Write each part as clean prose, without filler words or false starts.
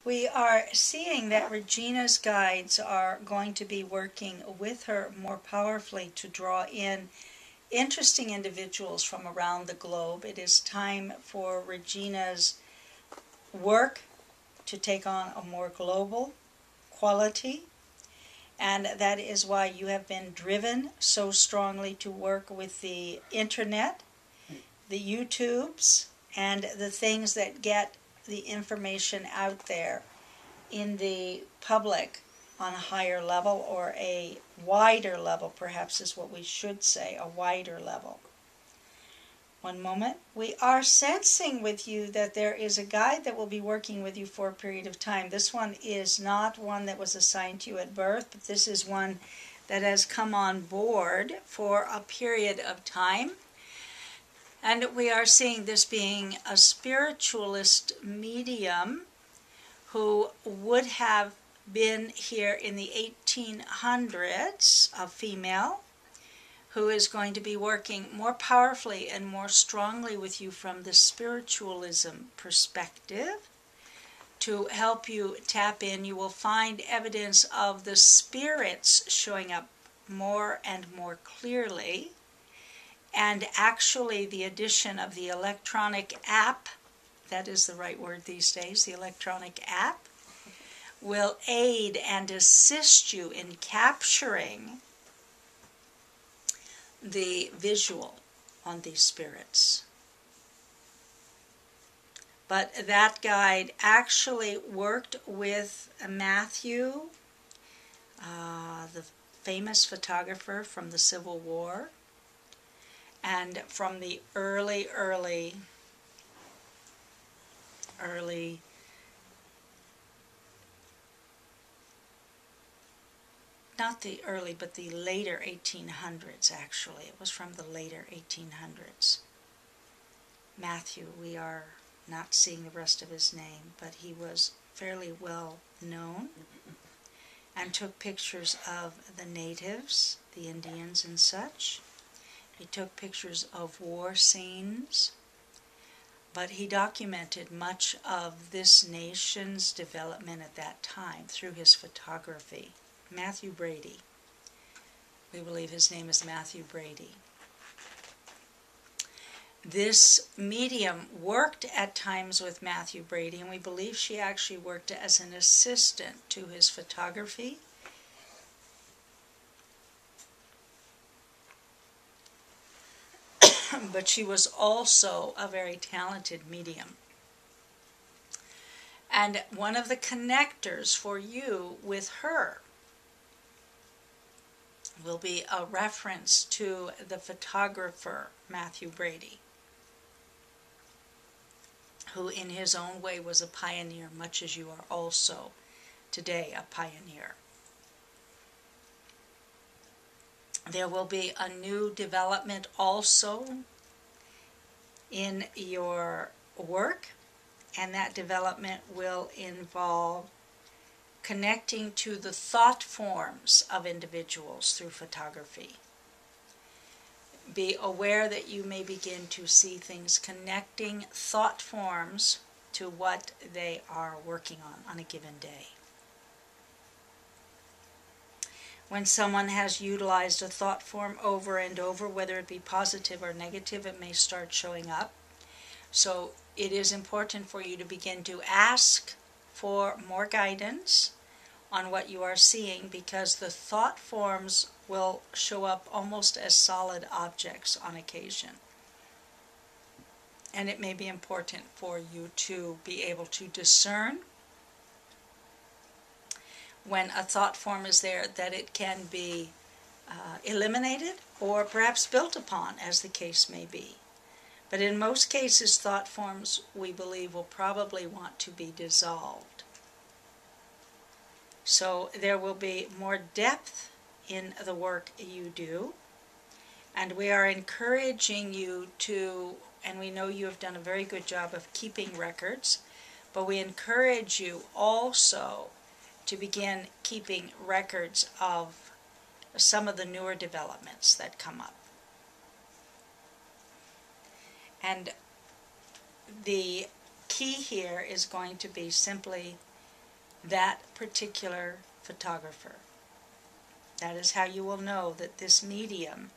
We are seeing that Regina's guides are going to be working with her more powerfully to draw in interesting individuals from around the globe. It is time for Regina's work to take on a more global quality, and that is why you have been driven so strongly to work with the internet, the YouTubes, and the things that get the information out there in the public on a higher level, or a wider level, perhaps is what we should say, a wider level. One moment. We are sensing with you that there is a guide that will be working with you for a period of time. This one is not one that was assigned to you at birth, but this is one that has come on board for a period of time. And we are seeing this being a spiritualist medium who would have been here in the 1800s, a female, who is going to be working more powerfully and more strongly with you from the spiritualism perspective to help you tap in. You will find evidence of the spirits showing up more and more clearly, and actually the addition of the electronic app, that is the right word these days, the electronic app, will aid and assist you in capturing the visual on these spirits. But that guide actually worked with Matthew, the famous photographer from the Civil War, and from the early, not the early, but the later 1800s, actually. It was from the later 1800s. Matthew, we are not seeing the rest of his name, but he was fairly well known and took pictures of the natives, the Indians and such. He took pictures of war scenes, but he documented much of this nation's development at that time through his photography. Matthew Brady. We believe his name is Matthew Brady. This medium worked at times with Matthew Brady, and we believe she actually worked as an assistant to his photography. But she was also a very talented medium. And one of the connectors for you with her will be a reference to the photographer Matthew Brady, who in his own way was a pioneer, much as you are also today a pioneer. There will be a new development also in your work, and that development will involve connecting to the thought forms of individuals through photography. Be aware that you may begin to see things connecting thought forms to what they are working on a given day. When someone has utilized a thought form over and over, whether it be positive or negative, it may start showing up. So it is important for you to begin to ask for more guidance on what you are seeing, because the thought forms will show up almost as solid objects on occasion. And it may be important for you to be able to discern when a thought form is there, that it can be eliminated or perhaps built upon, as the case may be. But in most cases, thought forms, we believe, will probably want to be dissolved. So there will be more depth in the work you do, and we are encouraging you to, and we know you have done a very good job of keeping records, but we encourage you also to begin keeping records of some of the newer developments that come up. And the key here is going to be simply that particular photographer. That is how you will know that this medium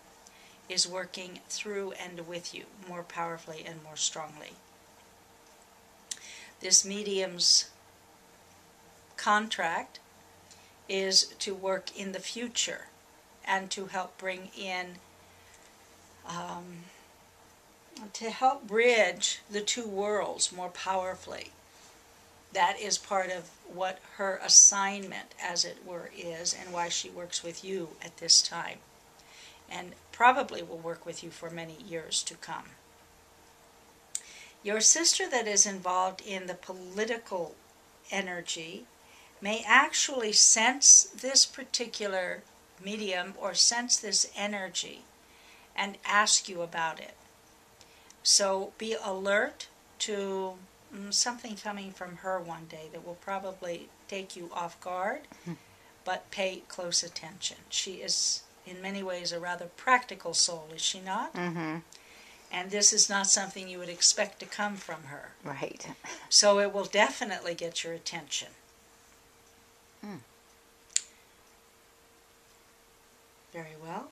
is working through and with you more powerfully and more strongly. This medium's contract is to work in the future and to help bring in, to help bridge the two worlds more powerfully. That is part of what her assignment, as it were, is, and why she works with you at this time, and probably will work with you for many years to come. Your sister that is involved in the political energy may actually sense this particular medium or sense this energy and ask you about it. So be alert to something coming from her one day that will probably take you off guard, but pay close attention. She is in many ways a rather practical soul, is she not? Mm-hmm. And this is not something you would expect to come from her. Right. So it will definitely get your attention. Very well.